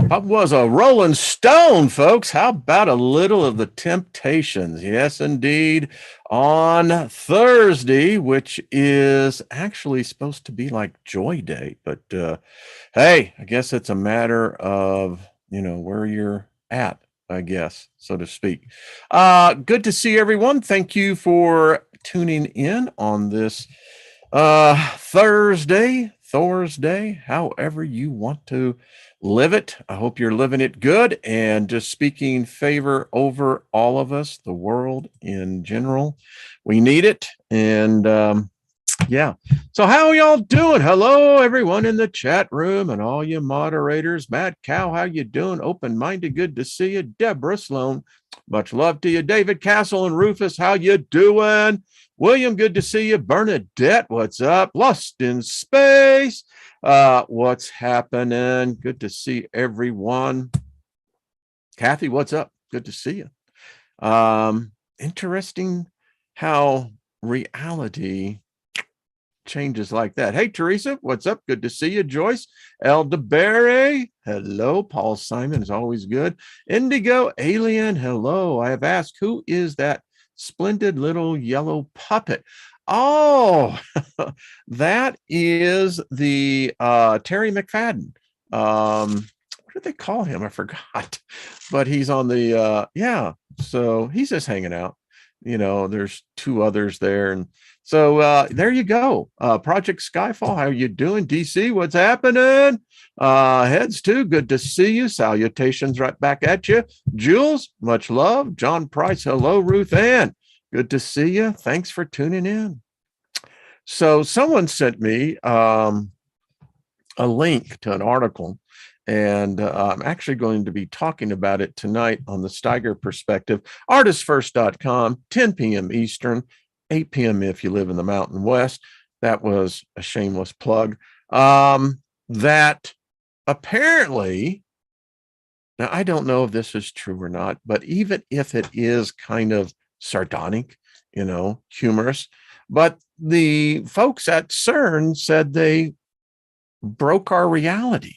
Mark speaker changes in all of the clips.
Speaker 1: That was a Rolling Stone, folks. How about a little of the Temptations? Yes, indeed. On Thursday, which is actually supposed to be like Joy Day. But hey, I guess it's a matter of, where you're at, I guess, so to speak. Good to see everyone. Thank you for tuning in on this Thursday, however you want to live it. I hope you're living it good and just speaking favor over all of us, the world in general. We need it. And yeah. So how are y'all doing? Hello, everyone in the chat room and all you moderators. Matt Cow, how you doing? Open-minded, good to see you. Deborah Sloan, much love to you. David Castle and Rufus, how you doing? William, good to see you. Bernadette, what's up? Lost in Space, what's happening? Good to see everyone. Kathy, what's up? Good to see you. Interesting how reality changes like that. Hey, Teresa, what's up? Good to see you. Joyce, Eldeberry, hello. Paul Simon is always good. Indigo Alien, hello. I have asked, who is that splendid little yellow puppet? Oh, that is the Terry McFadden. What did they call him? I forgot. But he's on the yeah. So he's just hanging out. There's two others there, and so there you go. Project Skyfall, how you doing? DC, what's happening? Heads too, good to see you. Salutations right back at you. Jules, much love. John Price, hello. Ruth Ann, good to see you. Thanks for tuning in. So someone sent me a link to an article, and I'm actually going to be talking about it tonight on the Steiger Perspective. Artistfirst.com, 10 p.m. Eastern, 8 p.m. if you live in the Mountain West. That was a shameless plug. That apparently, now I don't know if this is true or not, but even if it is kind of sardonic, humorous, but the folks at CERN said they broke our reality.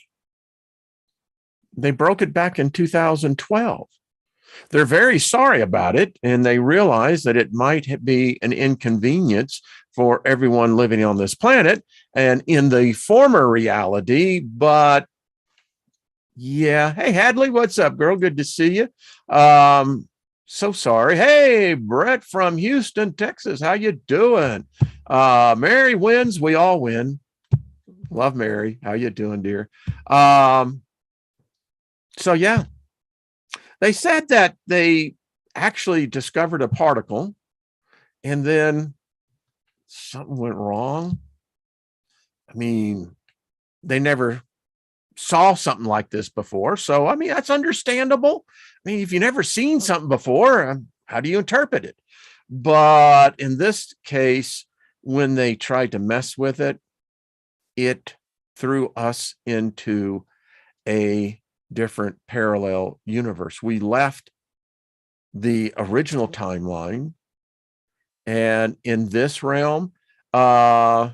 Speaker 1: They broke it back in 2012. They're very sorry about it, and they realize that it might be an inconvenience for everyone living on this planet and in the former reality. But yeah, hey, Hadley, what's up, girl? Good to see you. So sorry. Hey, Brett from Houston, Texas, how you doing? Mary wins, we all win. Love Mary. How you doing, dear? So yeah, they said that they actually discovered a particle and then something went wrong. I mean, they never saw something like this before. So, I mean, that's understandable. I mean, if you've never seen something before, how do you interpret it? But in this case, when they tried to mess with it, it threw us into a different parallel universe. We left the original timeline, and in this realm, oh,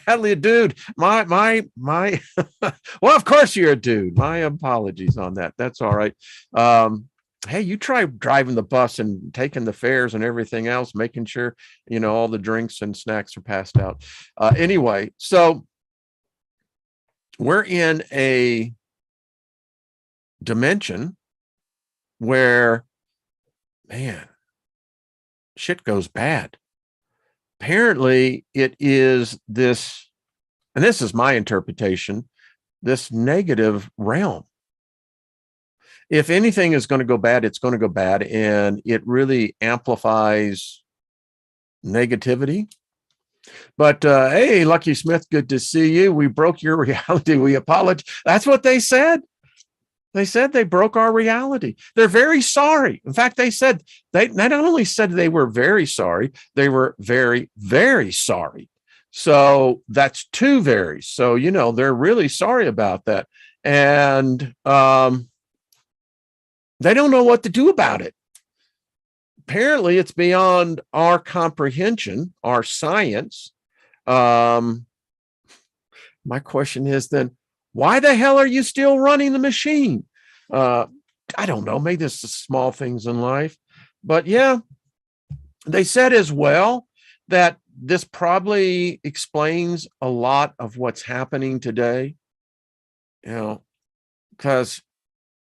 Speaker 1: Hadley, a dude, my well, of course you're a dude. My apologies on that. That's all right. Hey, you try driving the bus and taking the fares and everything else, making sure all the drinks and snacks are passed out. Anyway, so we're in a dimension where, man, shit goes bad. Apparently it is this, and this is my interpretation, this negative realm. If anything is going to go bad, it's going to go bad, and it really amplifies negativity. But hey, Lucky Smith, good to see you. We broke your reality. We apologize. That's what they said. They said they broke our reality. They're very sorry. In fact, they said they not only said they were very sorry, they were very, very sorry. So that's two very. So, they're really sorry about that. And they don't know what to do about it. Apparently, it's beyond our comprehension, our science. my question is then, why the hell are you still running the machine? I don't know. Maybe this is small things in life. But yeah, they said as well that this probably explains a lot of what's happening today, because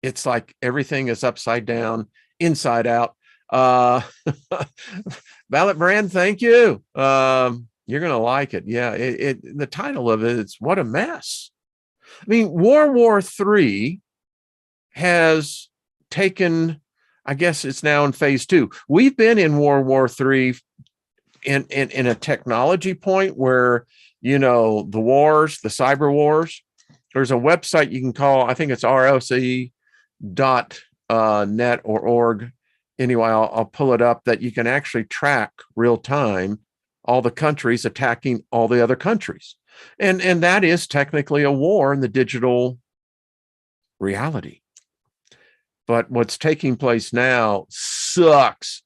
Speaker 1: it's like everything is upside down, inside out. Ballot Brand, thank you. You're going to like it. Yeah, the title of it is What a Mess. I mean, World War III has taken, I guess it's now in phase 2. We've been in World War III in a technology point where, the wars, the cyber wars. There's a website you can call, I think it's ROC.net or org. Anyway, I'll pull it up, that you can actually track real time all the countries attacking all the other countries. And that is technically a war in the digital reality. But what's taking place now sucks.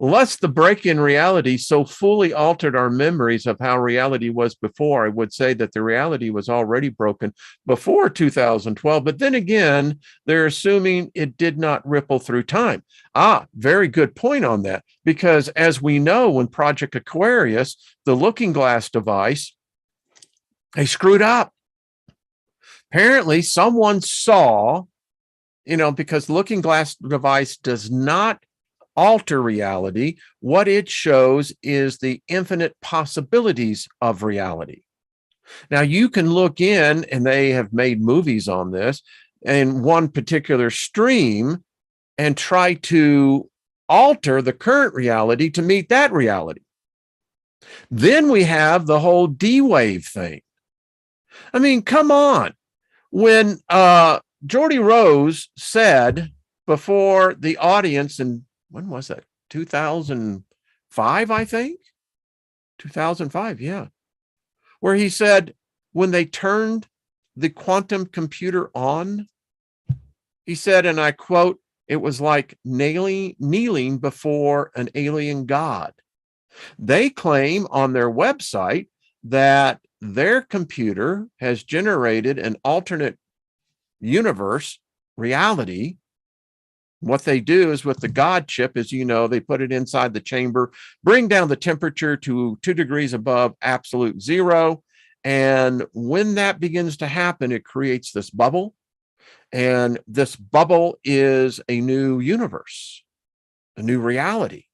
Speaker 1: Unless the break in reality so fully altered our memories of how reality was before, I would say that the reality was already broken before 2012. But then again, they're assuming it did not ripple through time. Very good point on that. Because as we know, when Project Aquarius, the looking glass device, they screwed up. Apparently, someone saw, because looking glass device does not alter reality. What it shows is the infinite possibilities of reality. Now, you can look in, and they have made movies on this, in one particular stream and try to alter the current reality to meet that reality. Then we have the whole D-Wave thing. I mean, come on. When Geordie Rose said before the audience, and when was that? 2005, I think? 2005, yeah. Where he said, when they turned the quantum computer on, he said, and I quote, it was like kneeling before an alien god. They claim on their website that their computer has generated an alternate universe reality. What they do is with the God chip, as you know, they put it inside the chamber, bring down the temperature to 2 degrees above absolute zero. And when that begins to happen, it creates this bubble. And this bubble is a new universe, a new reality.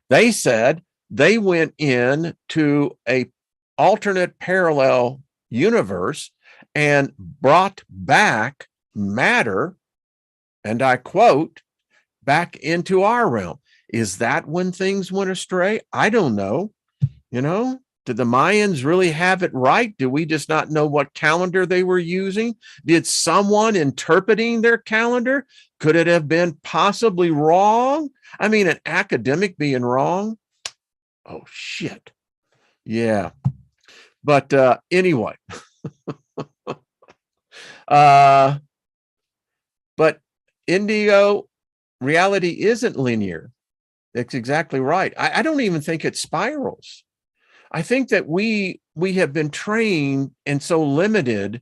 Speaker 1: They said they went in to a alternate parallel universe and brought back matter, and I quote, back into our realm. Is that when things went astray? I don't know. Did the Mayans really have it right? Do we just not know what calendar they were using? Did someone interpreting their calendar? Could it have been possibly wrong? I mean, an academic being wrong? Oh, shit. Yeah. But anyway. But Indigo, reality isn't linear. That's exactly right. I don't even think it spirals. I think that we have been trained and so limited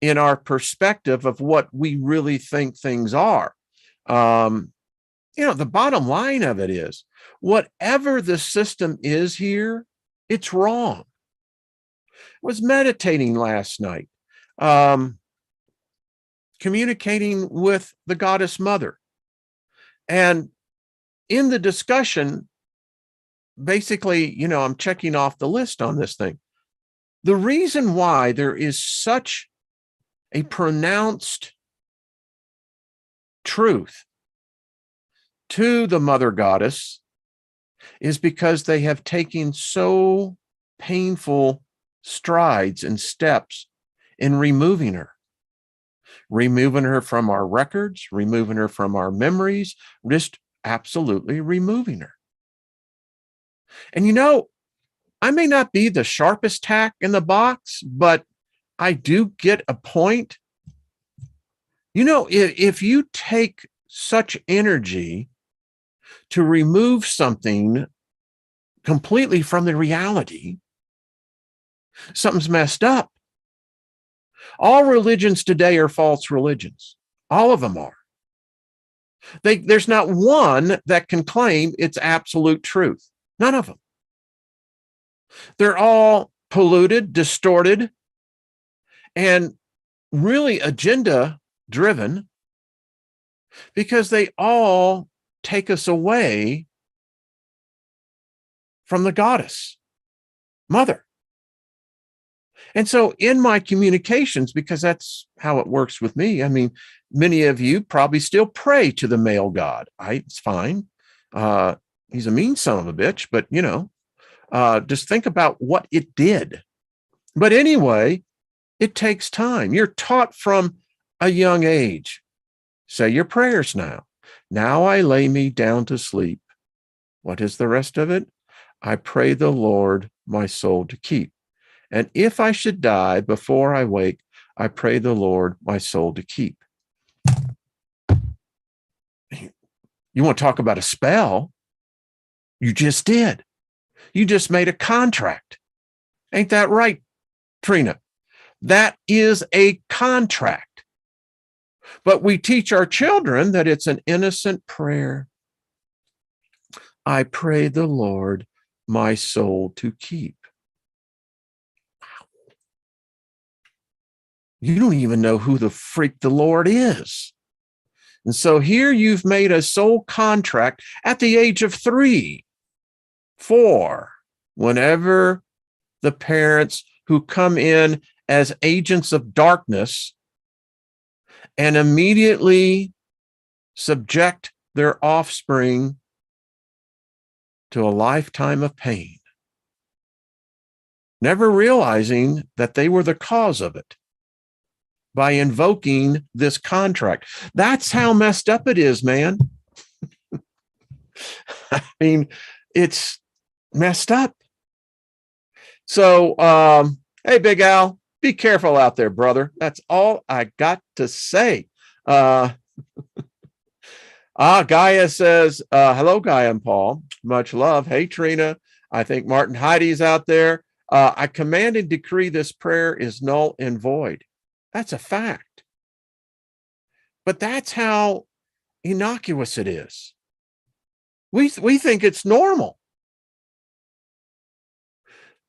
Speaker 1: in our perspective of what we really think things are. The bottom line of it is, whatever the system is here, it's wrong. I was meditating last night, communicating with the goddess mother. And in the discussion, basically, I'm checking off the list on this thing. The reason why there is such a pronounced truth to the mother goddess is because they have taken so painful strides and steps in removing her from our records, removing her from our memories, just absolutely removing her. And I may not be the sharpest tack in the box, but I do get a point. If you take such energy to remove something completely from the reality, Something's messed up. All religions today are false religions. All of them are. There's not one that can claim it's absolute truth. None of them. They're all polluted, distorted, and really agenda driven, because they all take us away from the goddess, mother. And so in my communications, because that's how it works with me, I mean, many of you probably still pray to the male god. It's fine. He's a mean son of a bitch, but just think about what it did. But anyway, it takes time. You're taught from a young age. Say your prayers now. Now I lay me down to sleep. What is the rest of it? I pray the Lord my soul to keep. And if I should die before I wake, I pray the Lord my soul to keep. You want to talk about a spell? You just did. You just made a contract. Ain't that right, Trina? That is a contract. But we teach our children that it's an innocent prayer. I pray the Lord my soul to keep. You don't even know who the freak the Lord is. And so here you've made a soul contract at the age of 3, 4, whenever the parents who come in as agents of darkness and immediately subject their offspring to a lifetime of pain, never realizing that they were the cause of it by invoking this contract. That's how messed up it is, man. I mean, it's messed up. So, hey, Big Al, be careful out there, brother. That's all I got to say. Gaia says, hello, Gaia and Paul. Much love. Hey, Trina. I think Martin Heidi's out there. I command and decree this prayer is null and void. That's a fact. But that's how innocuous it is. We think it's normal.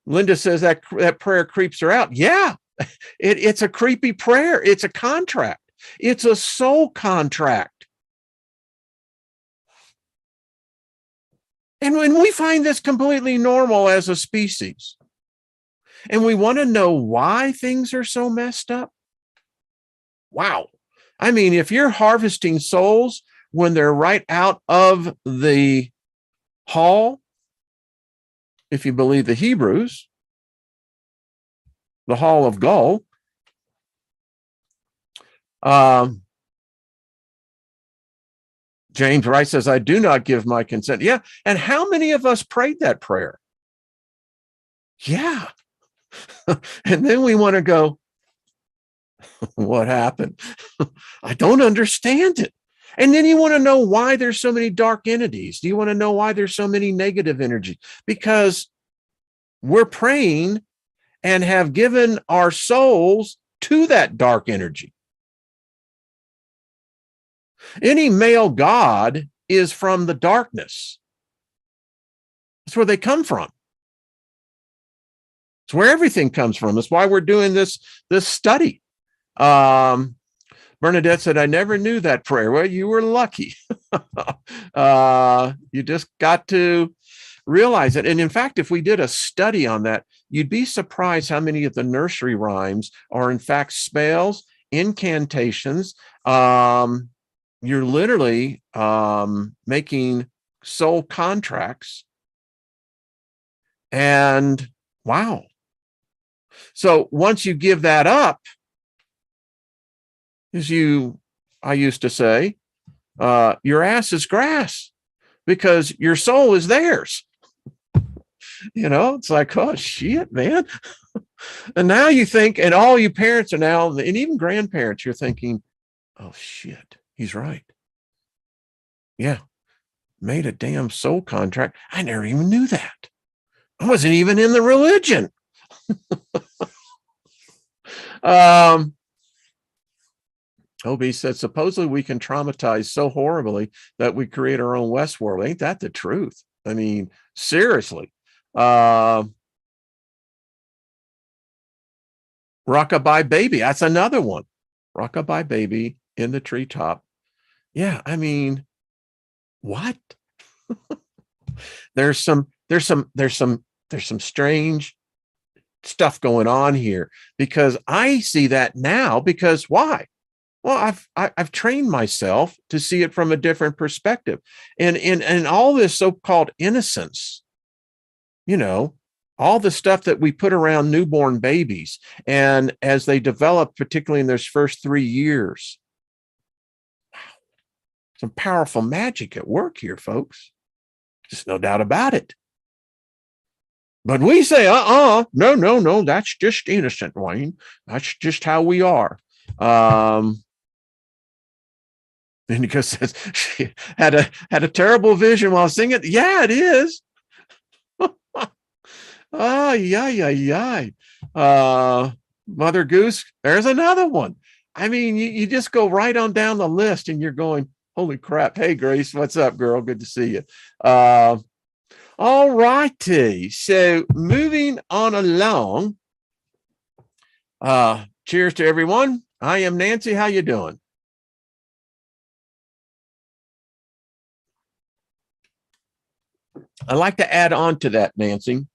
Speaker 1: Linda says that prayer creeps her out. Yeah, it's a creepy prayer. It's a contract. It's a soul contract. And when we find this completely normal as a species, and we want to know why things are so messed up, wow. I mean, if you're harvesting souls when they're right out of the hall, if you believe the Hebrews, the hall of Gull, James Wright says, I do not give my consent. Yeah. And how many of us prayed that prayer? Yeah. And then we want to go, what happened? I don't understand it. And then you want to know why there's so many dark entities. Do you want to know why there's so many negative energies? Because we're praying and have given our souls to that dark energy. Any male god is from the darkness. That's where they come from. It's where everything comes from. That's why we're doing this study. Bernadette said, I never knew that prayer. Well, you were lucky. You just got to realize it. And in fact, if we did a study on that, you'd be surprised how many of the nursery rhymes are in fact spells, incantations. You're literally making soul contracts. And wow. So once you give that up, as I used to say, your ass is grass because your soul is theirs. It's like, oh, shit, man. And now you think, and all you parents are now, and even grandparents, you're thinking, oh, shit, he's right. Yeah, made a damn soul contract. I never even knew that. I wasn't even in the religion. Obi said, supposedly we can traumatize so horribly that we create our own Westworld. Ain't that the truth? I mean, seriously. Rockabye Baby, that's another one. Rockabye Baby in the treetop. Yeah, I mean, what? there's some strange stuff going on here, because I see that now. Because why? Well, I've trained myself to see it from a different perspective, and all this so-called innocence, all the stuff that we put around newborn babies, and as they develop, particularly in those first 3 years, some powerful magic at work here, folks. Just no doubt about it. But we say, no, that's just innocent, Wayne. That's just how we are. And because she had a terrible vision while singing. Yeah, it is. Mother Goose, there's another one. I mean, you just go right on down the list and you're going, holy crap. Hey, Grace, what's up, girl? Good to see you. All righty. So moving on along. Cheers to everyone. I am Nancy. How you doing? I'd like to add on to that, Nancy.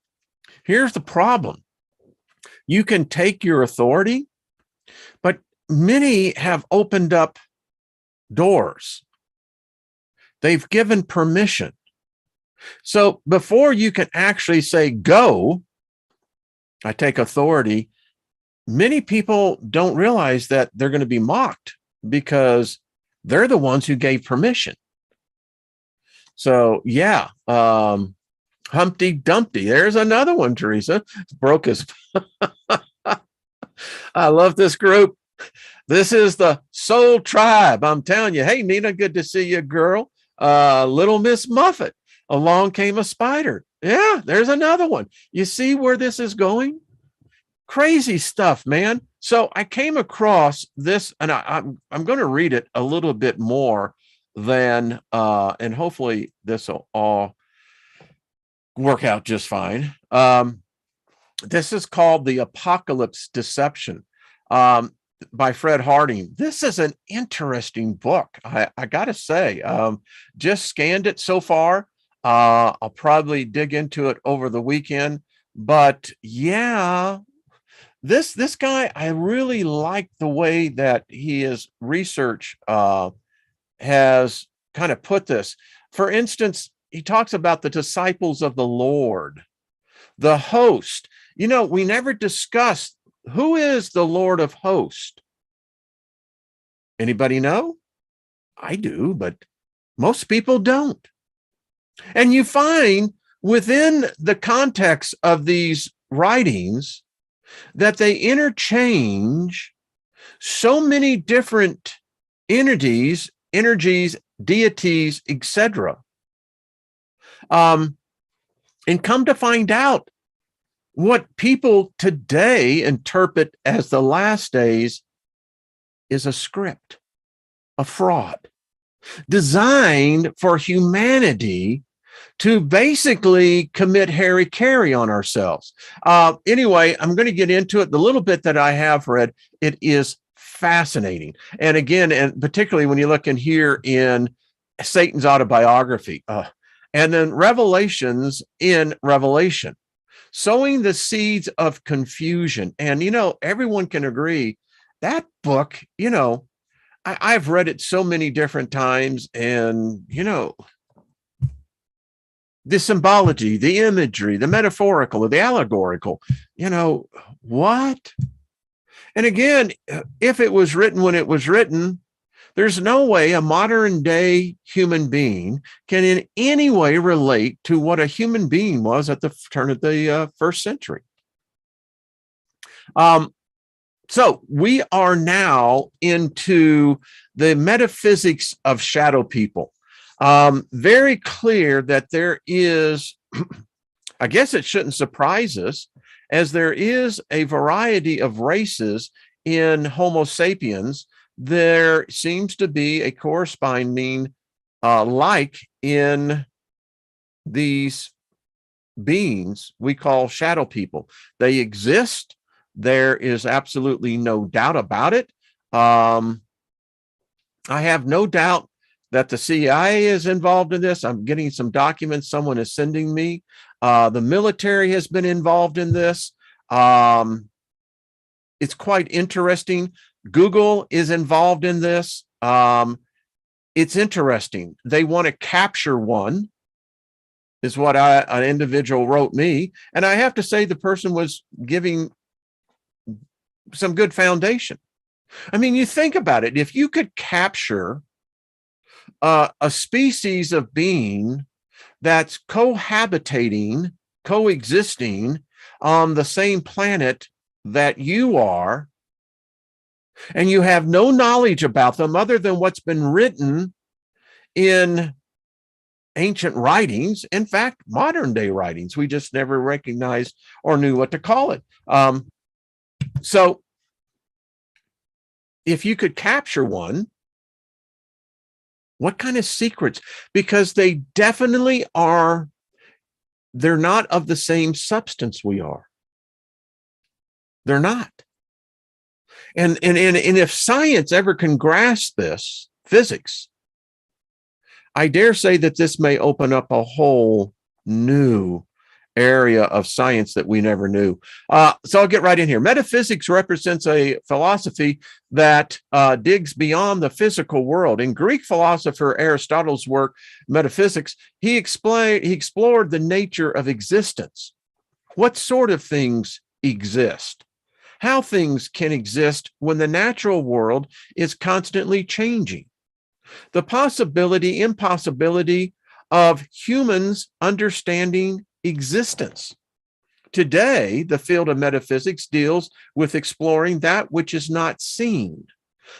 Speaker 1: Here's the problem. You can take your authority, but many have opened up doors. They've given permission. So before you can actually say, go, I take authority, many people don't realize that they're going to be mocked because they're the ones who gave permission. So, yeah, Humpty Dumpty. There's another one, Teresa. Broke his. I love this group. This is the Soul Tribe. I'm telling you. Hey, Nina, good to see you, girl. Little Miss Muffet. Along came a spider. Yeah, there's another one. You see where this is going? Crazy stuff, man. So I came across this, and I'm going to read it a little bit more than, and hopefully this will all work out just fine. This is called The Apocalypse Deception by Fred Harding. This is an interesting book. I got to say, just scanned it so far. I'll probably dig into it over the weekend, but yeah, this guy, I really like the way that his research has kind of put this. For instance, he talks about the disciples of the Lord, the host. We never discussed who is the Lord of hosts. Anybody know? I do, but most people don't. And you find within the context of these writings that they interchange so many different entities, energies, deities, etc. And come to find out, what people today interpret as the last days is a script, a fraud, designed for humanity to basically commit hara-kiri on ourselves. Anyway, I'm going to get into it. The little bit that I have read, it is fascinating. And again, and particularly when you look in here in Satan's autobiography, and then Revelations in Revelation, sowing the seeds of confusion. And, everyone can agree that book, I've read it so many different times, and, the symbology, the imagery, the metaphorical, the allegorical, what? And again, if it was written when it was written, there's no way a modern day human being can in any way relate to what a human being was at the turn of the first century. So we are now into the metaphysics of shadow people. Very clear that there is, I guess it shouldn't surprise us, as there is a variety of races in Homo sapiens, there seems to be a corresponding like in these beings we call shadow people. They exist. There is absolutely no doubt about it. I have no doubt that the CIA is involved in this. I'm getting some documents someone is sending me. The military has been involved in this. It's quite interesting. Google is involved in this. It's interesting. They want to capture one, is what an individual wrote me. And I have to say the person was giving some good foundation. I mean, you think about it. If you could capture a species of being that's cohabitating, coexisting on the same planet that you are, and you have no knowledge about them other than what's been written in ancient writings, in fact, modern day writings, we just never recognized or knew what to call it. So if you could capture one, what kind of secrets? Because they definitely are, they're not of the same substance we are. They're not. And if science ever can grasp this, physics, I dare say that this may open up a whole new area of science that we never knew. So I'll get right in here. Metaphysics represents a philosophy that digs beyond the physical world. In Greek philosopher Aristotle's work, Metaphysics, he explored the nature of existence. What sort of things exist? How things can exist when the natural world is constantly changing. The possibility, impossibility of humans understanding existence. Today, the field of metaphysics deals with exploring that which is not seen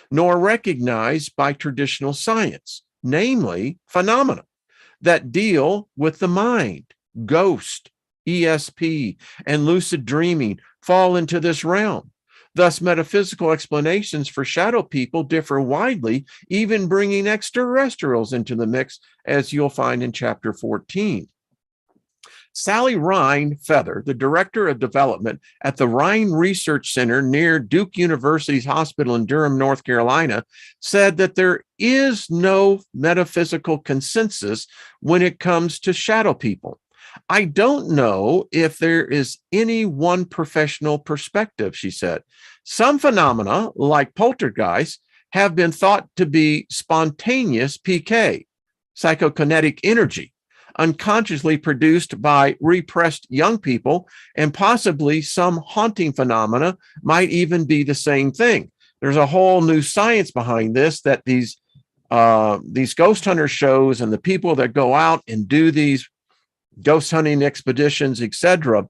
Speaker 1: nor recognized by traditional science, namely phenomena that deal with the mind. Ghost, ESP, and lucid dreaming fall into this realm. Thus, metaphysical explanations for shadow people differ widely, even bringing extraterrestrials into the mix, as you'll find in chapter 14. Sally Rhine Feather, the director of development at the Rhine Research Center near Duke University's hospital in Durham, North Carolina, said that there is no metaphysical consensus when it comes to shadow people. I don't know if there is any one professional perspective, she said. Some phenomena, like poltergeist, have been thought to be spontaneous PK, psychokinetic energy, unconsciously produced by repressed young people, and possibly some haunting phenomena might even be the same thing. There's a whole new science behind this, that these ghost hunter shows and the people that go out and do these ghost hunting expeditions, etc.,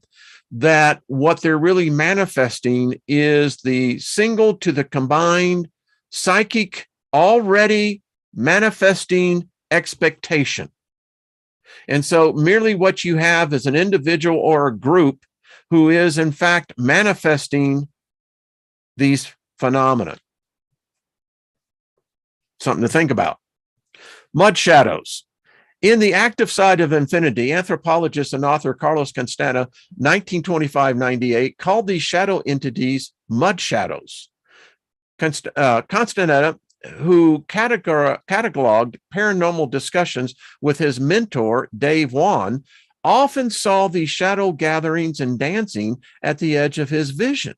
Speaker 1: that what they're really manifesting is the single to the combined psychic already manifesting expectation. And so merely what you have is an individual or a group who is in fact manifesting these phenomena. Something to think about. Mud shadows. In The Active Side of Infinity, anthropologist and author Carlos Castaneda, 1925-98, called these shadow entities mud shadows. Castaneda, who cataloged paranormal discussions with his mentor, Dave Wan, often saw these shadow gatherings and dancing at the edge of his vision.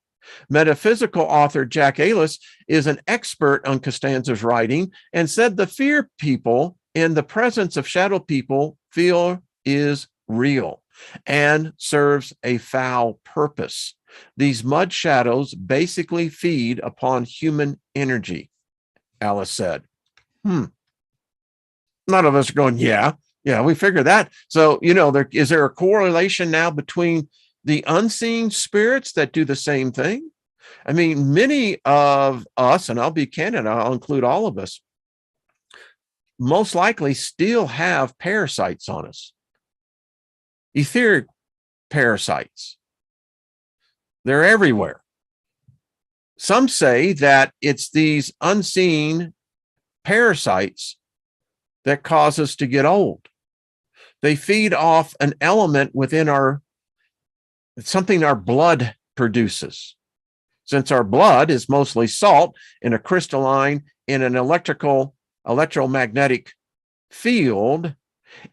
Speaker 1: Metaphysical author Jack Alice is an expert on Castaneda's writing and said the fear people in the presence of shadow people feel is real and serves a foul purpose. These mud shadows basically feed upon human energy, Alice said. None of us are going, yeah, we figured that. So, is there a correlation now between the unseen spirits that do the same thing? I mean, many of us, and I'll be candid, I'll include all of us, most likely still have parasites on us, etheric parasites. They're everywhere. Some say that it's these unseen parasites that cause us to get old. They feed off an element within something our blood produces. Since our blood is mostly salt in a crystalline, in an electromagnetic field,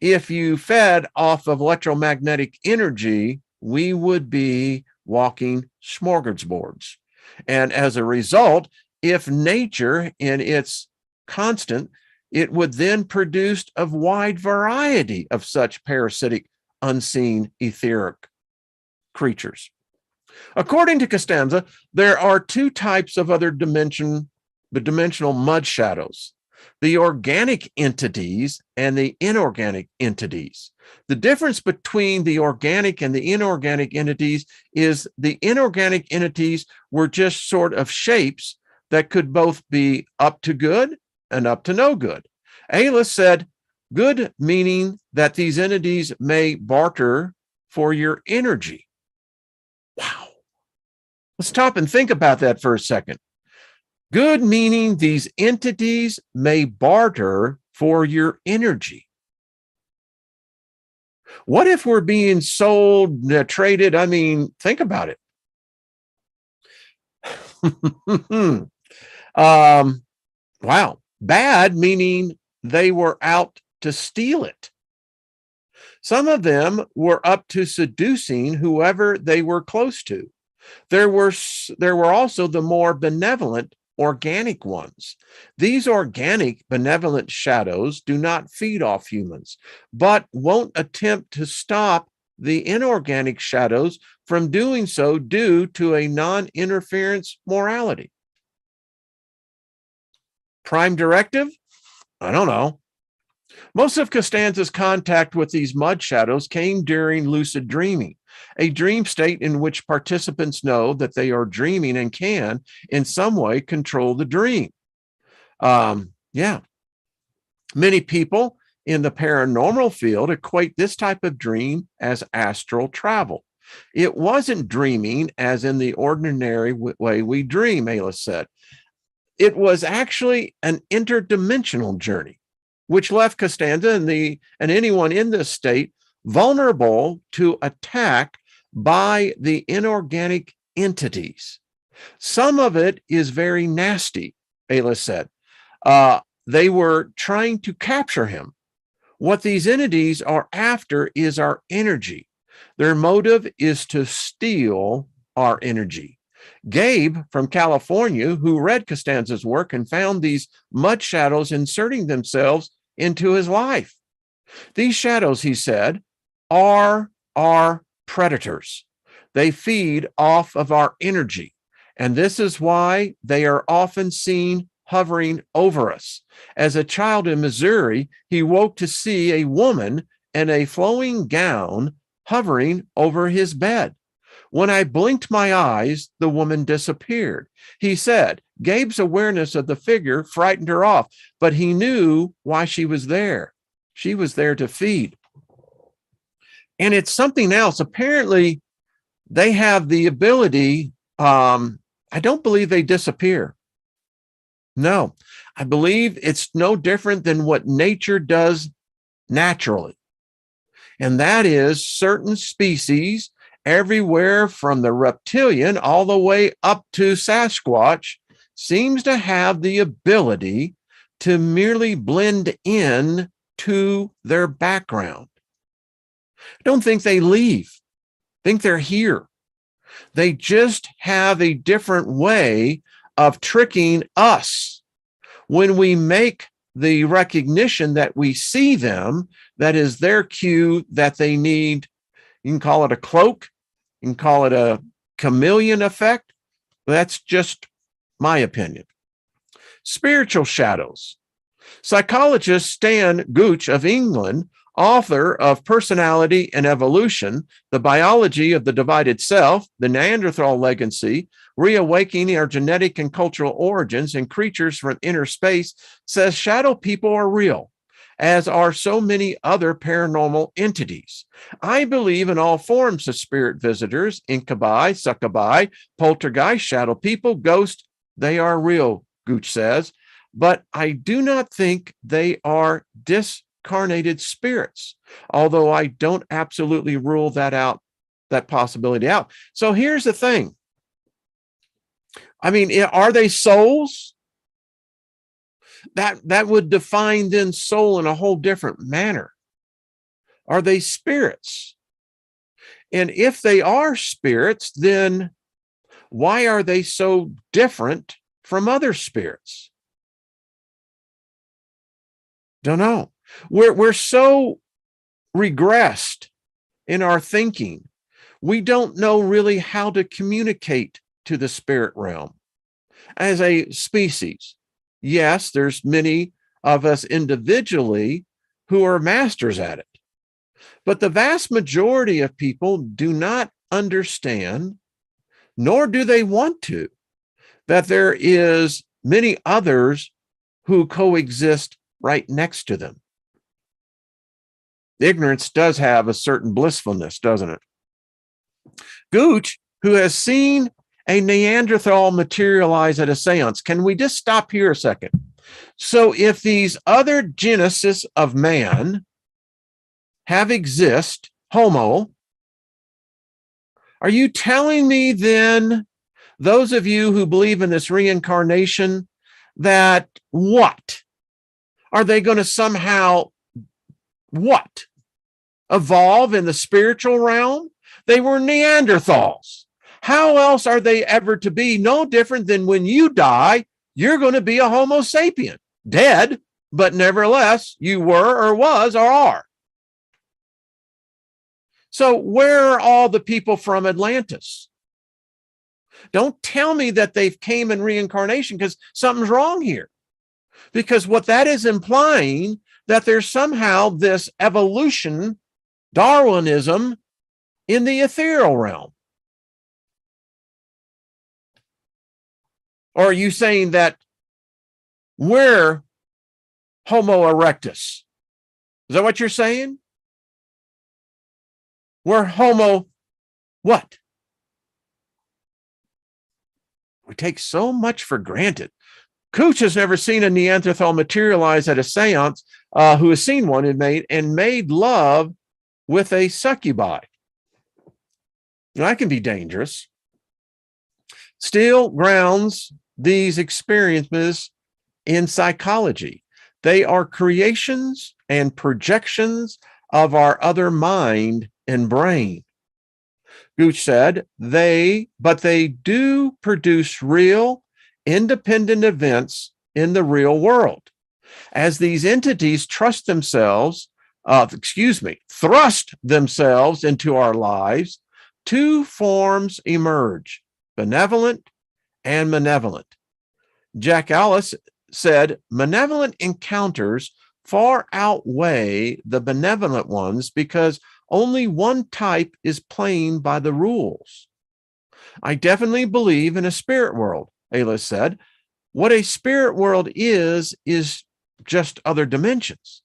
Speaker 1: if you fed off of electromagnetic energy, we would be walking smorgasbords. And as a result, if nature in its constant, it would then produce a wide variety of such parasitic, unseen, etheric creatures. According to Costanza, there are two types of other dimensional mud shadows: the organic entities and the inorganic entities. The difference between the organic and the inorganic entities is the inorganic entities were just sort of shapes that could both be up to good and up to no good. Ayla said, good meaning that these entities may barter for your energy. Wow. Let's stop and think about that for a second. Good meaning these entities may barter for your energy. What if we're being sold, traded? I mean, think about it. Wow. Bad meaning they were out to steal it. Some of them were up to seducing whoever they were close to. There were also the more benevolent organic ones. These organic benevolent shadows do not feed off humans, but won't attempt to stop the inorganic shadows from doing so due to a non-interference morality. Prime directive? I don't know. Most of Costanza's contact with these mud shadows came during lucid dreaming, a dream state in which participants know that they are dreaming and can, in some way, control the dream. Many people in the paranormal field equate this type of dream as astral travel. It wasn't dreaming as in the ordinary way we dream, Ayla said. It was actually an interdimensional journey, which left Costanza and anyone in this state vulnerable to attack by the inorganic entities. Some of it is very nasty, Ayla said. They were trying to capture him. What these entities are after is our energy. Their motive is to steal our energy. Gabe from California, who read Costanza's work and found these mud shadows inserting themselves into his life. These shadows, he said, are our predators. They feed off of our energy, and this is why they are often seen hovering over us. As a child in Missouri, he woke to see a woman in a flowing gown hovering over his bed. When I blinked my eyes, the woman disappeared. He said, Gabe's awareness of the figure frightened her off, but he knew why she was there. She was there to feed. And it's something else. Apparently, they have the ability, I don't believe they disappear. No, I believe it's no different than what nature does naturally. And that is certain species, everywhere from the reptilian all the way up to Sasquatch, seems to have the ability to merely blend in to their background. I don't think they leave. I think they're here. They just have a different way of tricking us. When we make the recognition that we see them, that is their cue that they need. You can call it a cloak. You can call it a chameleon effect. That's just my opinion. Spiritual shadows. Psychologist Stan Gooch of England, author of Personality and Evolution, The Biology of the Divided Self, The Neanderthal Legacy, Reawakening Our Genetic and Cultural Origins and Creatures from Inner Space, says shadow people are real. as are so many other paranormal entities. I believe in all forms of spirit visitors, incubi, succubi, poltergeist, shadow people, ghosts. They are real, Gooch says, but I do not think they are discarnated spirits, although I don't absolutely rule that possibility out. So here's the thing. I mean, are they souls? That would define then soul in a whole different manner. Are they spirits? And if they are spirits, then why are they so different from other spirits? Don't know. We're so regressed in our thinking. We don't know really how to communicate to the spirit realm as a species. Yes, there's many of us individually who are masters at it, but the vast majority of people do not understand, nor do they want to, that there is many others who coexist right next to them. Ignorance does have a certain blissfulness, doesn't it? Gooch, who has seen a Neanderthal materialize at a seance. Can we just stop here a second? So if these other genesis of man have exist, Homo, are you telling me then, those of you who believe in this reincarnation, that what? Are they going to somehow, what? Evolve in the spiritual realm? They were Neanderthals. How else are they ever to be no different than when you die, you're going to be a Homo sapien, dead, but nevertheless, you were or was or are. So where are all the people from Atlantis? Don't tell me that they've came in reincarnation, because something's wrong here. Because what that is implying, that there's somehow this evolution, Darwinism, in the ethereal realm. Or are you saying that we're Homo erectus? Is that what you're saying? We're Homo what? We take so much for granted. Cooch has never seen a Neanderthal materialize at a seance, who has seen one and made love with a succubi. Now, that can be dangerous. Still grounds these experiences in psychology. They are creations and projections of our other mind and brain. Gooch said, but they do produce real, independent events in the real world. As these entities thrust themselves into our lives, two forms emerge: benevolent and malevolent. Jack Alice said, malevolent encounters far outweigh the benevolent ones because only one type is playing by the rules. I definitely believe in a spirit world, Alice said. What a spirit world is just other dimensions.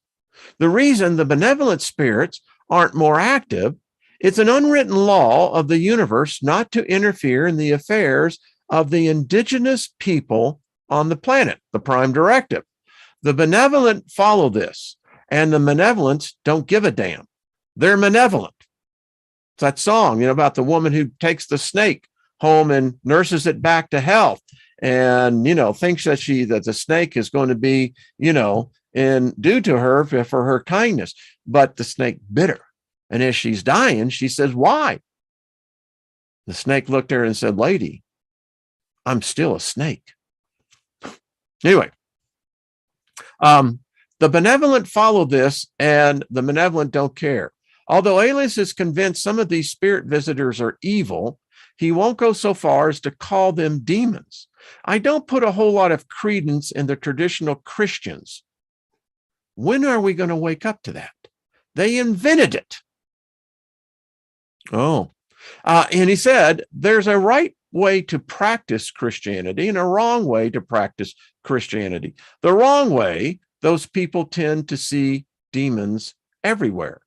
Speaker 1: The reason the benevolent spirits aren't more active, it's an unwritten law of the universe not to interfere in the affairs of the indigenous people on the planet, the prime directive. The benevolent follow this, and the malevolents don't give a damn. They're malevolent. It's that song, about the woman who takes the snake home and nurses it back to health, and thinks that the snake is going to be, and due to her for her kindness, but the snake bit her, and as she's dying, she says, "Why?" The snake looked at her and said, "Lady, I'm still a snake." Anyway, the benevolent follow this, and the malevolent don't care. Although Alice is convinced some of these spirit visitors are evil, he won't go so far as to call them demons. I don't put a whole lot of credence in the traditional Christians. When are we going to wake up to that? They invented it. And he said, there's a right way to practice Christianity and a wrong way to practice Christianity. The wrong way, those people tend to see demons everywhere.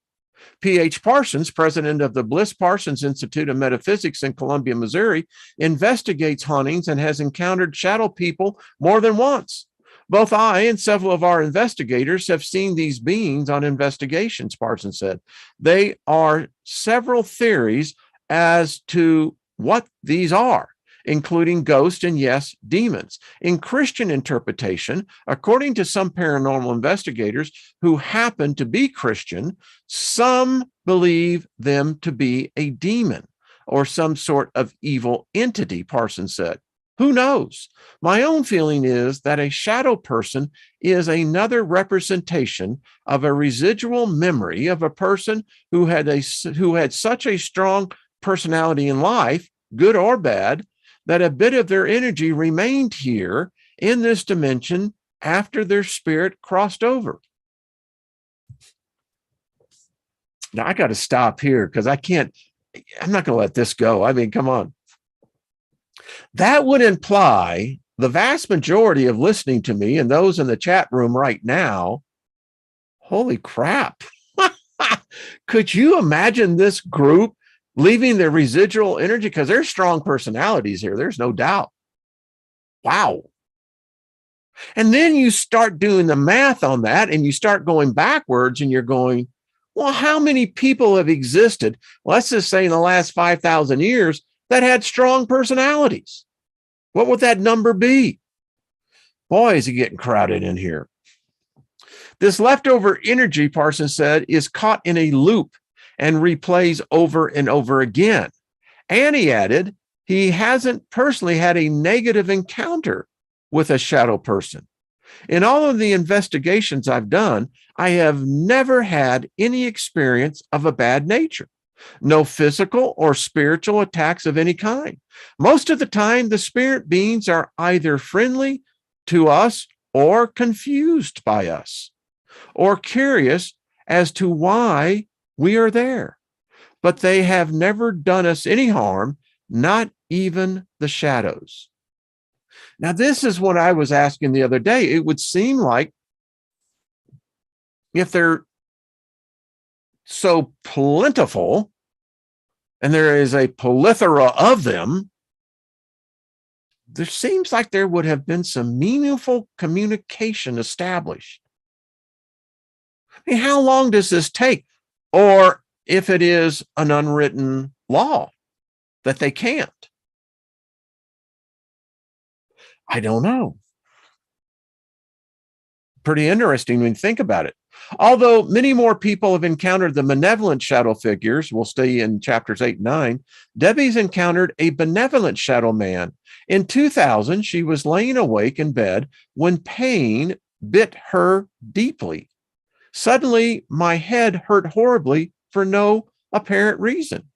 Speaker 1: P.H. Parsons, president of the Bliss Parsons Institute of Metaphysics in Columbia, Missouri, investigates hauntings and has encountered shadow people more than once. Both I and several of our investigators have seen these beings on investigations, Parsons said. There are several theories as to what these are, including ghosts and, yes, demons. In Christian interpretation, according to some paranormal investigators who happen to be Christian, some believe them to be a demon or some sort of evil entity, Parsons said. Who knows? My own feeling is that a shadow person is another representation of a residual memory of a person who had such a strong personality in life, good or bad, that a bit of their energy remained here in this dimension after their spirit crossed over. Now, I got to stop here because I'm not going to let this go. I mean, come on. That would imply the vast majority of listening to me and those in the chat room right now, holy crap. Could you imagine this group leaving their residual energy? Because there's strong personalities here. There's no doubt. Wow. And then you start doing the math on that and you start going backwards and you're going, well, how many people have existed, let's just say in the last 5,000 years, that had strong personalities? What would that number be? Boy, is it getting crowded in here. This leftover energy, Parsons said, is caught in a loop and replays over and over again. And he added, he hasn't personally had a negative encounter with a shadow person. In all of the investigations I've done, I have never had any experience of a bad nature. No physical or spiritual attacks of any kind. Most of the time, the spirit beings are either friendly to us or confused by us, or curious as to why we are there. But they have never done us any harm, not even the shadows. Now, this is what I was asking the other day. It would seem like if they're so plentiful and there is a plethora of them, there seems like there would have been some meaningful communication established. I mean, how long does this take? Or if it is an unwritten law that they can't? I don't know. Pretty interesting when you think about it. Although many more people have encountered the malevolent shadow figures, we'll stay in chapters 8 and 9, Debbie's encountered a benevolent shadow man. In 2000, she was laying awake in bed when pain bit her deeply. Suddenly, my head hurt horribly for no apparent reason.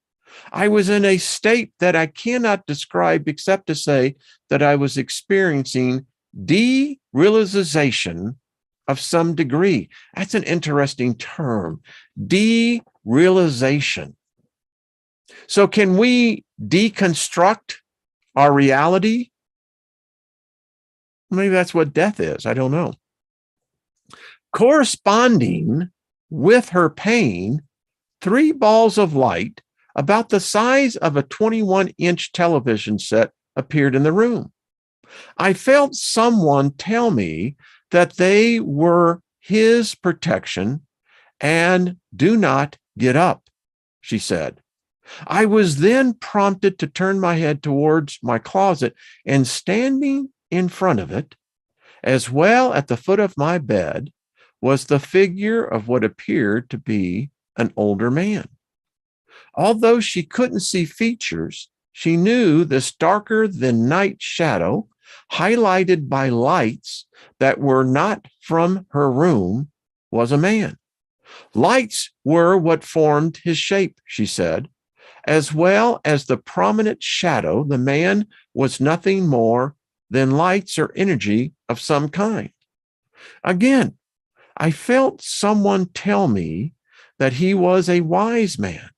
Speaker 1: I was in a state that I cannot describe except to say that I was experiencing derealization of some degree. That's an interesting term, derealization. So can we deconstruct our reality? Maybe that's what death is. I don't know. Corresponding with her pain, 3 balls of light about the size of a 21-inch television set appeared in the room. I felt someone tell me that they were his protection and do not get up, she said. I was then prompted to turn my head towards my closet, and standing in front of it, as well at the foot of my bed, was the figure of what appeared to be an older man. Although she couldn't see features, she knew this darker than night shadow, highlighted by lights that were not from her room, was a man. Lights were what formed his shape, she said. As well as the prominent shadow, the man was nothing more than lights or energy of some kind. Again, I felt someone tell me that he was a wise man,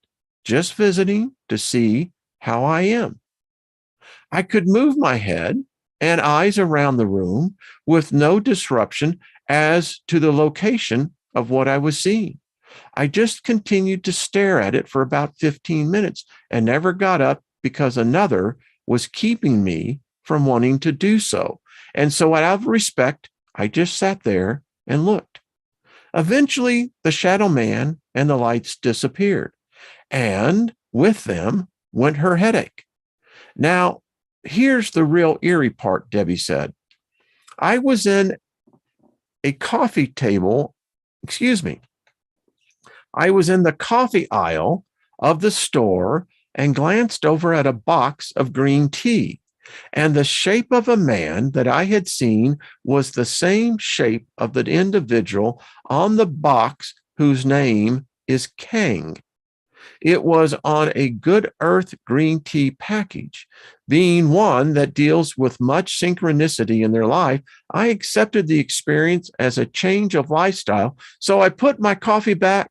Speaker 1: just visiting to see how I am. I could move my head and eyes around the room with no disruption as to the location of what I was seeing. I just continued to stare at it for about 15 minutes and never got up because another was keeping me from wanting to do so. And so out of respect, I just sat there and looked. Eventually, the shadow man and the lights disappeared, and with them went her headache. Now, here's the real eerie part, Debbie said. I was in a coffee table, I was in the coffee aisle of the store and glanced over at a box of green tea. And the shape of a man that I had seen was the same shape of the individual on the box whose name is Kang. It was on a Good Earth green tea package. Being one that deals with much synchronicity in their life, I accepted the experience as a change of lifestyle. So I put my coffee back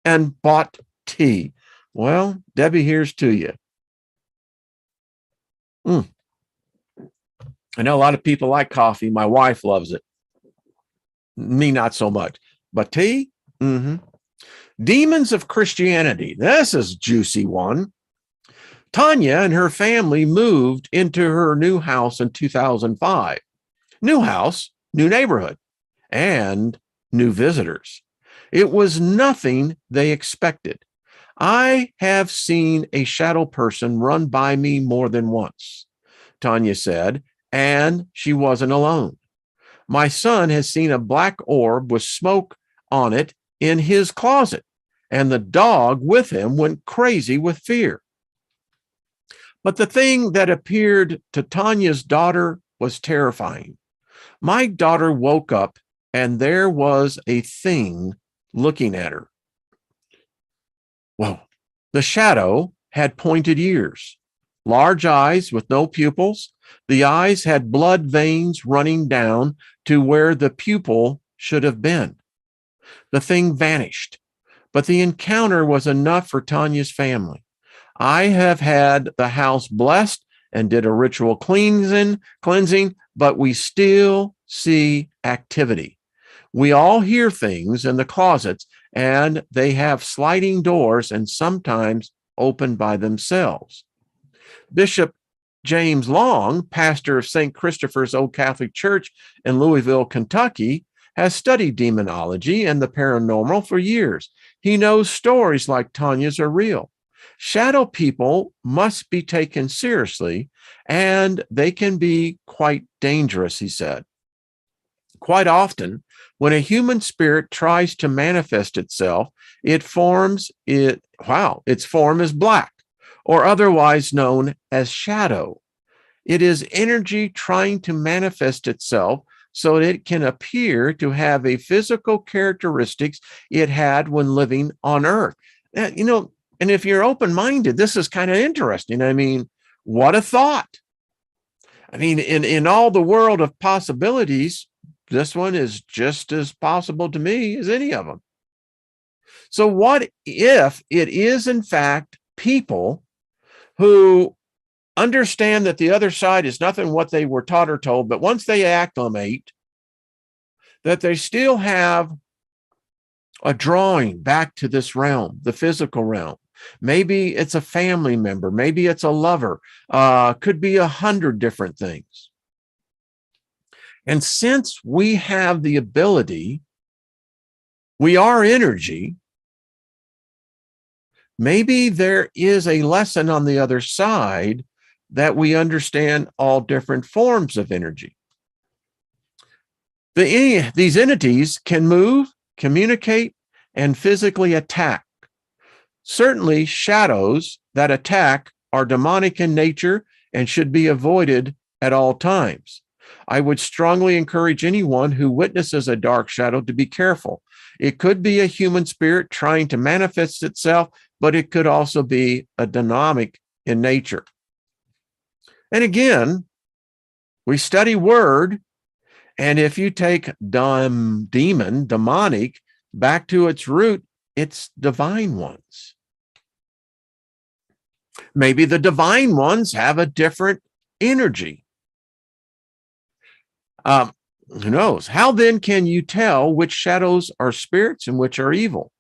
Speaker 1: and bought tea. Well, Debbie, here's to you. I know a lot of people like coffee. My wife loves it. Me, not so much. But tea? Demons of Christianity. This is a juicy one. Tanya and her family moved into her new house in 2005. New house, new neighborhood, and new visitors. It was nothing they expected. I have seen a shadow person run by me more than once, Tanya said, and she wasn't alone. My son has seen a black orb with smoke on it in his closet, and the dog with him went crazy with fear. But the thing that appeared to Tanya's daughter was terrifying. My daughter woke up, and there was a thing looking at her. Whoa. The shadow had pointed ears, large eyes with no pupils. The eyes had blood veins running down to where the pupil should have been. The thing vanished, but the encounter was enough for Tanya's family. I have had the house blessed and did a ritual cleansing, but we still see activity. We all hear things in the closets, and they have sliding doors and sometimes open by themselves. Bishop James Long, pastor of St. Christopher's Old Catholic Church in Louisville, Kentucky, has studied demonology and the paranormal for years. He knows stories like Tanya's are real. Shadow people must be taken seriously, and they can be quite dangerous, he said. Quite often, when a human spirit tries to manifest itself, its form is black, or otherwise known as shadow. It is energy trying to manifest itself so that it can appear to have a physical characteristics it had when living on Earth. And if you're open-minded, this is kind of interesting. I mean, what a thought. I mean, in all the world of possibilities, this one is just as possible to me as any of them. So what if it is, in fact, people who understand that the other side is nothing what they were taught or told, but once they acclimate, that they still have a drawing back to this realm, the physical realm. Maybe it's a family member. Maybe it's a lover. Could be 100 different things. And since we have the ability, we are energy, maybe there is a lesson on the other side that we understand all different forms of energy. These entities can move, communicate, and physically attack. Certainly, shadows that attack are demonic in nature and should be avoided at all times. I would strongly encourage anyone who witnesses a dark shadow to be careful. It could be a human spirit trying to manifest itself, but it could also be a demonic in nature. And again, we study word, and if you take demonic, back to its root, it's divine ones. Maybe the divine ones have a different energy. Who knows? How then can you tell which shadows are spirits and which are evil?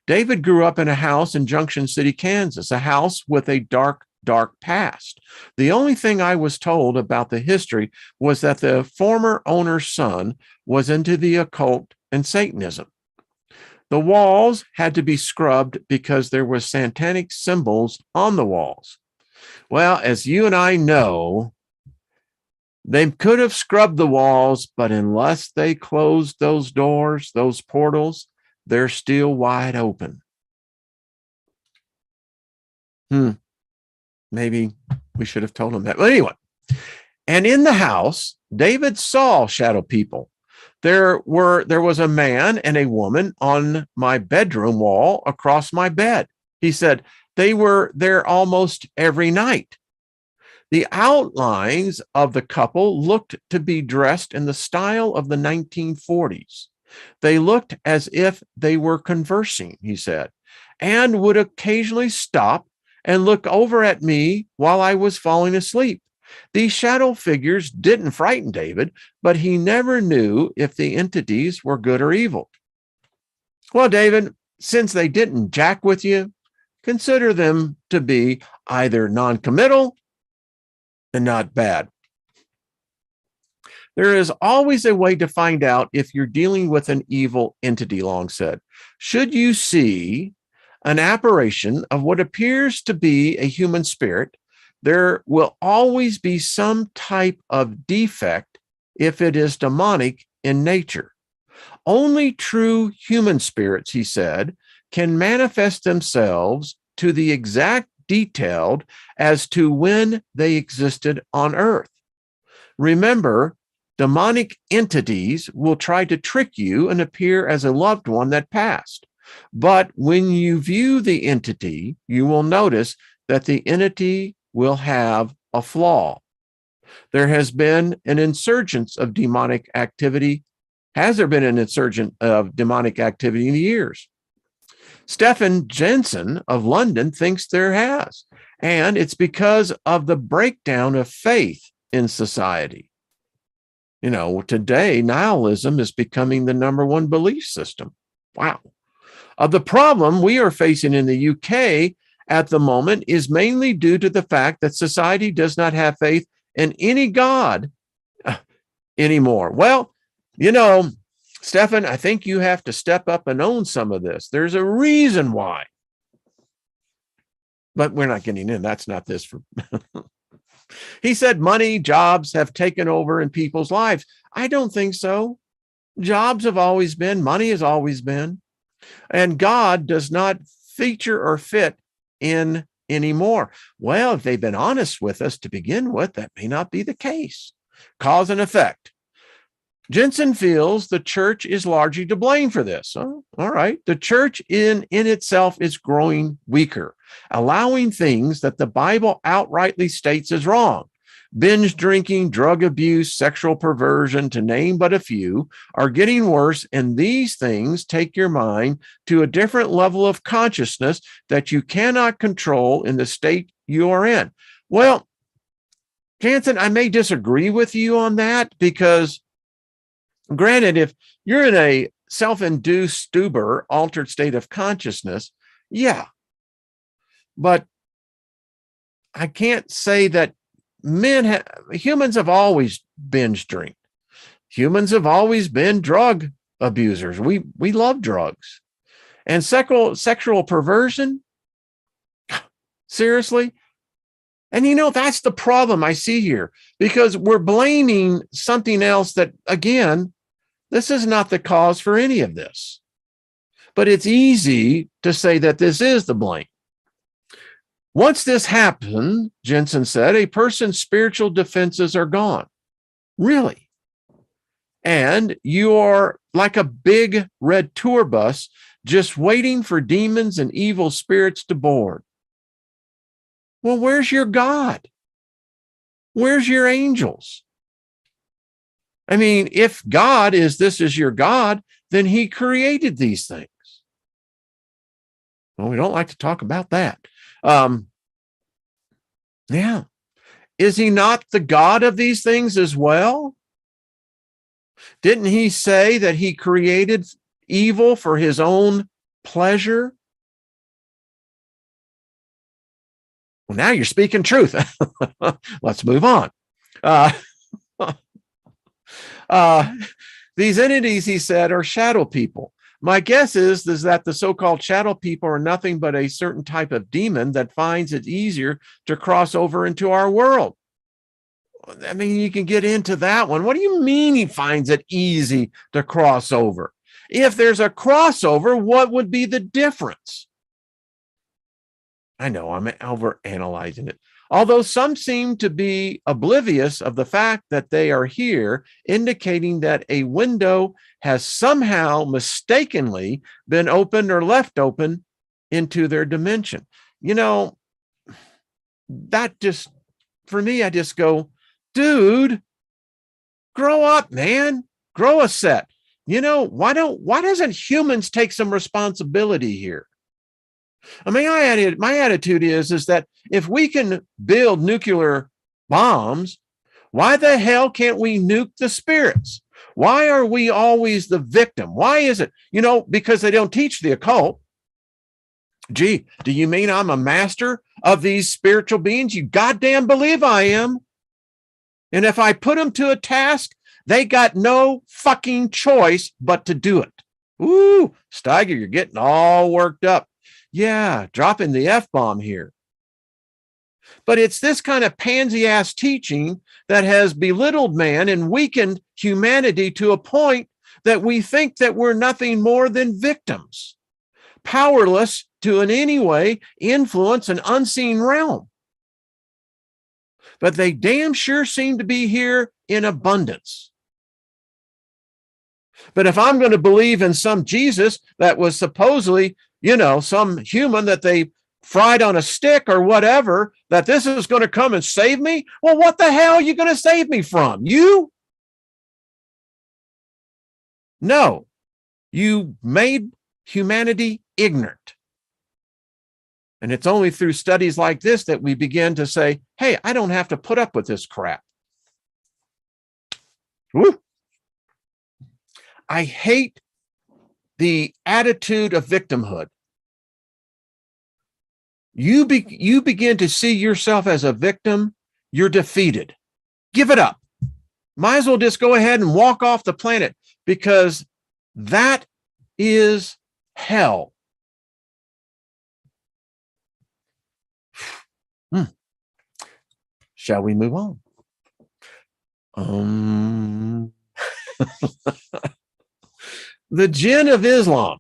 Speaker 1: David grew up in a house in Junction City, Kansas, a house with a dark, dark past. The only thing I was told about the history was that the former owner's son was into the occult and Satanism. The walls had to be scrubbed because there were satanic symbols on the walls. Well, as you and I know, they could have scrubbed the walls, but unless they closed those doors, those portals, they're still wide open. Maybe we should have told them that. But anyway, and in the house, David saw shadow people. There was a man and a woman on my bedroom wall across my bed. He said they were there almost every night. The outlines of the couple looked to be dressed in the style of the 1940s. They looked as if they were conversing, he said, and would occasionally stop and look over at me while I was falling asleep. These shadow figures didn't frighten David, but he never knew if the entities were good or evil. Well, David, since they didn't jack with you, consider them to be either non-committal and not bad. There is always a way to find out if you're dealing with an evil entity, Long said. Should you see an apparition of what appears to be a human spirit, there will always be some type of defect if it is demonic in nature. Only true human spirits, he said, can manifest themselves to the exact detailed as to when they existed on earth. Remember, demonic entities will try to trick you and appear as a loved one that passed. But when you view the entity, you will notice that the entity will have a flaw. There has been an insurgence of demonic activity. Has there been an insurgence of demonic activity in the years? Stephen Jensen of London thinks there has, and it's because of the breakdown of faith in society. You know, today, nihilism is becoming the number one belief system. Wow. The problem we are facing in the UK at the moment is mainly due to the fact that society does not have faith in any God anymore. Well, you know, Stefan, I think you have to step up and own some of this. There's a reason why. But we're not getting in. That's not this. He said money, jobs have taken over in people's lives. I don't think so. Jobs have always been, money has always been. And God does not feature or fit in anymore. Well, if they've been honest with us to begin with, that may not be the case. Cause and effect. Jensen feels the church is largely to blame for this. Oh, all right. The church in itself is growing weaker, allowing things that the Bible outrightly states is wrong. Binge drinking, drug abuse, sexual perversion, to name but a few, are getting worse, and these things take your mind to a different level of consciousness that you cannot control in the state you are in. Well, Jansen, I may disagree with you on that because, granted, if you're in a self-induced stupor, altered state of consciousness, yeah. But I can't say that humans have always binge drink. Humans have always been drug abusers. We love drugs. And sexual perversion, seriously? And you know, that's the problem I see here, because we're blaming something else that, again, this is not the cause for any of this. But it's easy to say that this is the blame. Once this happened, Jensen said, a person's spiritual defenses are gone. Really? And you are like a big red tour bus just waiting for demons and evil spirits to board. Well, where's your God? Where's your angels? I mean, if God this is your God, then he created these things. Well, we don't like to talk about that. Yeah. Is he not the God of these things as well? Didn't he say that he created evil for his own pleasure? Well, now you're speaking truth. Let's move on. Uh, these entities, he said, are shadow people. My guess is that the so-called shadow people are nothing but a certain type of demon that finds it easier to cross over into our world. I mean, you can get into that one. What do you mean he finds it easy to cross over? If there's a crossover, what would be the difference? I know I'm overanalyzing it. Although some seem to be oblivious of the fact that they are here, indicating that a window has somehow mistakenly been opened or left open into their dimension. You know, that just, for me, I just go, dude, grow up, man, grow a set. You know, why doesn't humans take some responsibility here? I mean, my attitude is that if we can build nuclear bombs, why the hell can't we nuke the spirits? Why are we always the victim? Why is it? You know, because they don't teach the occult. Gee, do you mean I'm a master of these spiritual beings? You goddamn believe I am. And if I put them to a task, they got no fucking choice but to do it. Ooh, Steiger, you're getting all worked up. Yeah, dropping the F-bomb here. But it's this kind of pansy-ass teaching that has belittled man and weakened humanity to a point that we think that we're nothing more than victims, powerless to in any way influence an unseen realm. But they damn sure seem to be here in abundance. But if I'm going to believe in some Jesus that was supposedly, you know, some human that they fried on a stick or whatever, that this is going to come and save me, well, what the hell are you going to save me from? You? No, you made humanity ignorant. And it's only through studies like this that we begin to say, hey, I don't have to put up with this crap. Woo. I hate the attitude of victimhood. You begin to see yourself as a victim, you're defeated. Give it up. Might as well just go ahead and walk off the planet, because that is hell. Shall we move on? The Jinn of Islam.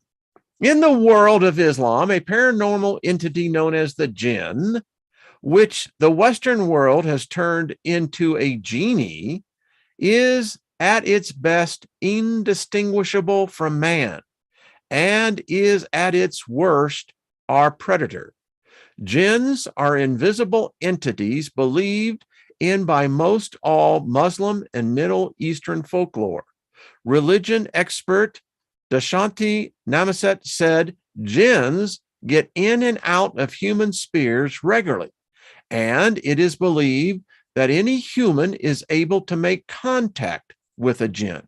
Speaker 1: In the world of Islam, a paranormal entity known as the Jinn, which the Western world has turned into a genie, is at its best indistinguishable from man, and is at its worst our predator. Jinns are invisible entities believed in by most all Muslim and Middle Eastern folklore. Religion expert Dashanti Namaset said jinns get in and out of human spheres regularly, and it is believed that any human is able to make contact with a jinn.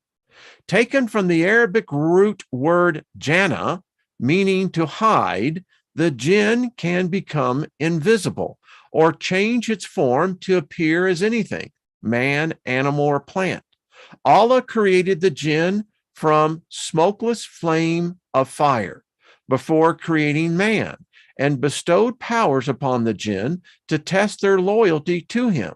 Speaker 1: Taken from the Arabic root word jana, meaning to hide, the jinn can become invisible or change its form to appear as anything, man, animal, or plant. Allah created the jinn from smokeless flame of fire before creating man, and bestowed powers upon the jinn to test their loyalty to him.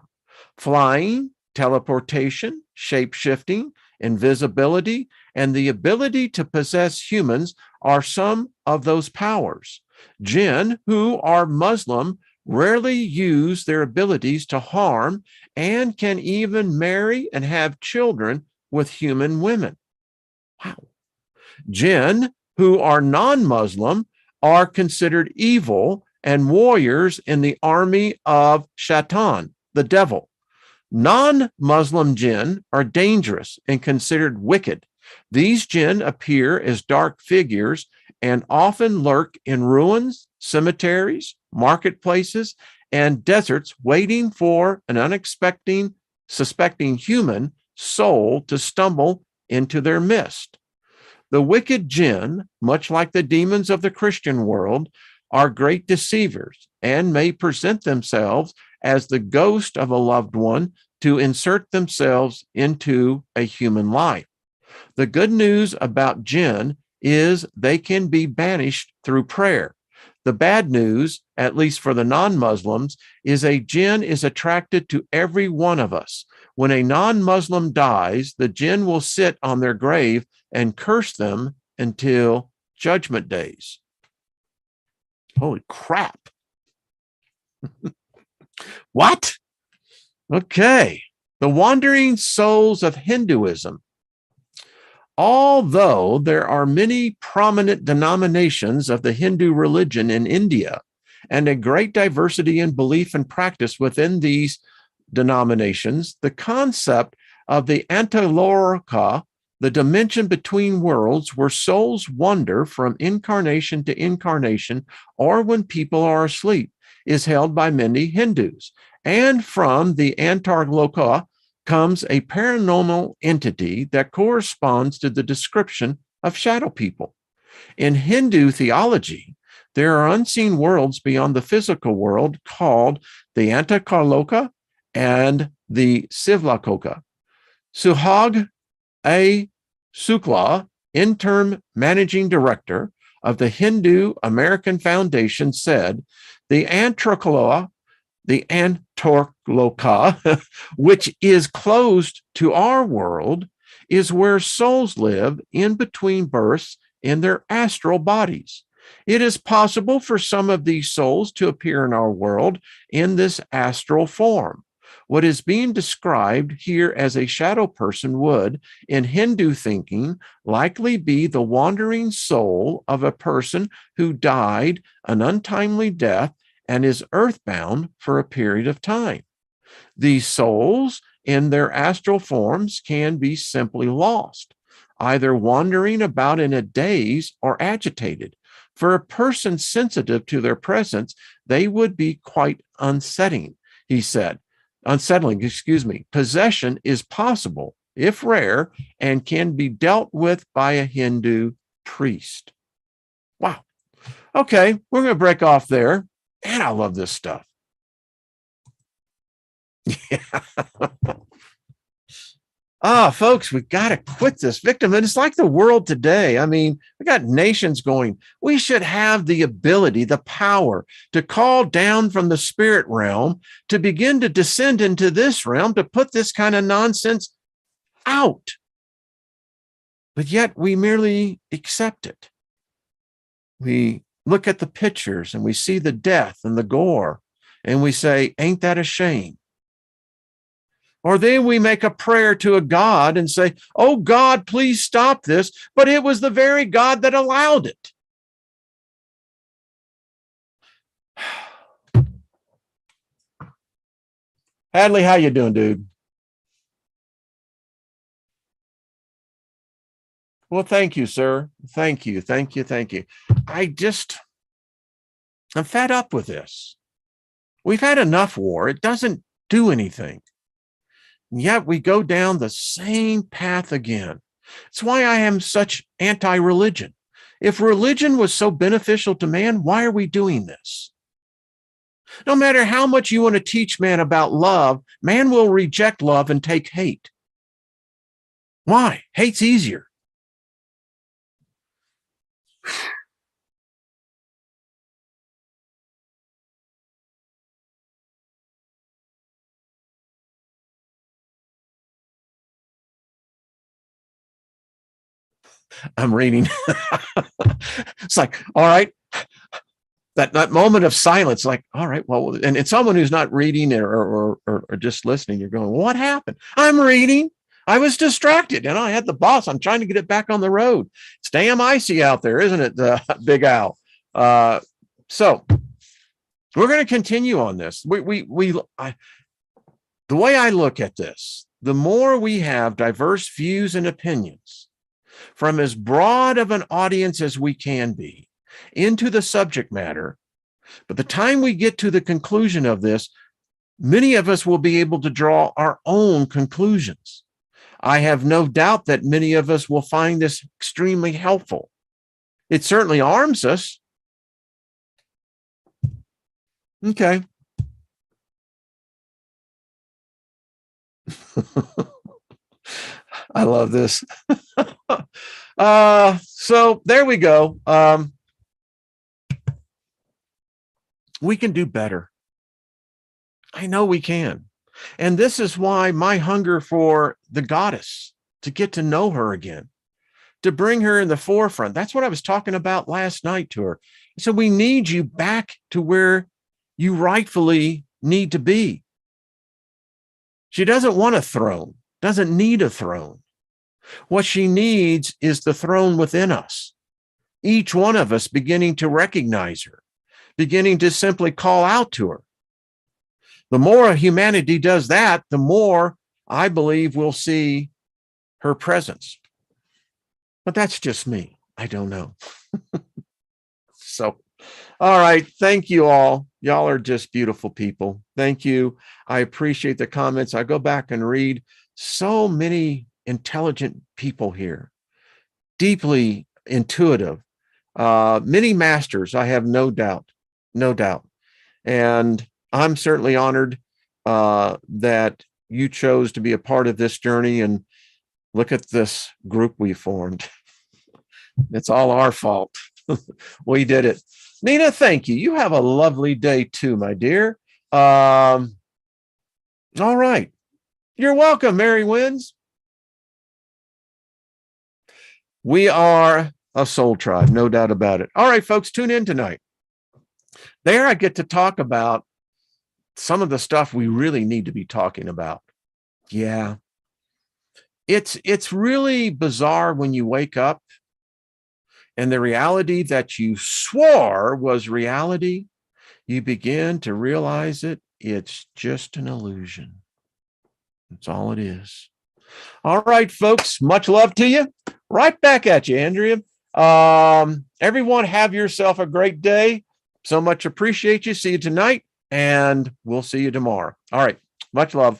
Speaker 1: Flying, teleportation, shape-shifting, invisibility, and the ability to possess humans are some of those powers. Jinn, who are Muslim, rarely use their abilities to harm and can even marry and have children with human women. Wow. Jinn, who are non-Muslim, are considered evil and warriors in the army of Shaitan, the devil. Non-Muslim jinn are dangerous and considered wicked. These jinn appear as dark figures and often lurk in ruins, cemeteries, marketplaces, and deserts, waiting for an unsuspecting human soul to stumble into their midst. The wicked jinn, much like the demons of the Christian world, are great deceivers and may present themselves as the ghost of a loved one to insert themselves into a human life. The good news about jinn is they can be banished through prayer. The bad news, at least for the non-Muslims, is a jinn is attracted to every one of us. When a non-Muslim dies, the jinn will sit on their grave and curse them until judgment days. Holy crap. What? Okay. The wandering souls of Hinduism. Although there are many prominent denominations of the Hindu religion in India and a great diversity in belief and practice within these denominations, the concept of the Antaloka, the dimension between worlds where souls wander from incarnation to incarnation or when people are asleep, is held by many Hindus. And from the Antaloka comes a paranormal entity that corresponds to the description of shadow people. In Hindu theology, there are unseen worlds beyond the physical world called the Antakarloka and the Sivlakoka. Suhag A. Sukla, interim managing director of the Hindu American Foundation, said, the Antarctica, which is closed to our world, is where souls live in between births in their astral bodies. It is possible for some of these souls to appear in our world in this astral form. What is being described here as a shadow person would, in Hindu thinking, likely be the wandering soul of a person who died an untimely death and is earthbound for a period of time. These souls in their astral forms can be simply lost, either wandering about in a daze or agitated. For a person sensitive to their presence, they would be quite unsettling, he said. Possession is possible, if rare, and can be dealt with by a Hindu priest. Wow. Okay, we're going to break off there. And I love this stuff. Yeah. Folks, we got to quit this victim. And it's like the world today. I mean, we got nations going. We should have the ability, the power to call down from the spirit realm to begin to descend into this realm to put this kind of nonsense out. But yet we merely accept it. We look at the pictures and we see the death and the gore and we say, ain't that a shame? Or then we make a prayer to a God and say, oh God, please stop this. But it was the very God that allowed it. Hadley, how you doing, dude? Well, thank you, sir. Thank you. I'm fed up with this. We've had enough war. It doesn't do anything. And yet we go down the same path again. It's why I am such anti-religion. If religion was so beneficial to man, why are we doing this? No matter how much you want to teach man about love, man will reject love and take hate. Why? Hate's easier. I'm reading. It's like, all right, that moment of silence, like, all right, well, and it's someone who's not reading or just listening. You're going, well, what happened? I'm reading. I was distracted and I had the bus. I'm trying to get it back on the road. It's damn icy out there, isn't it, Big Al? So we're going to continue on this. The way I look at this, the more we have diverse views and opinions from as broad of an audience as we can be into the subject matter, but the time we get to the conclusion of this, many of us will be able to draw our own conclusions. I have no doubt that many of us will find this extremely helpful. It certainly arms us. Okay. I love this. So there we go. We can do better. I know we can. And this is why my hunger for the goddess, to get to know her again, to bring her in the forefront. That's what I was talking about last night to her. So we need you back to where you rightfully need to be. She doesn't want a throne, doesn't need a throne. What she needs is the throne within us. Each one of us beginning to recognize her, beginning to simply call out to her. The more humanity does that, the more I believe we'll see her presence. But that's just me. I don't know. So, all right. Thank you all. Y'all are just beautiful people. Thank you. I appreciate the comments. I go back and read so many intelligent people here, deeply intuitive, many masters. I have no doubt, no doubt. And I'm certainly honored that you chose to be a part of this journey, and look at this group we formed. It's all our fault. We did it. Nina, thank you. You have a lovely day too, my dear. All right. You're welcome, Mary Wins. We are a soul tribe, no doubt about it. All right, folks, tune in tonight. There I get to talk about some of the stuff we really need to be talking about. Yeah. It's really bizarre when you wake up and the reality that you swore was reality, you begin to realize it's just an illusion. That's all it is. All right, folks, much love to you. Right back at you, Andrea. Everyone have yourself a great day. So much appreciate you. See you tonight, and we'll see you tomorrow. All right. Much love.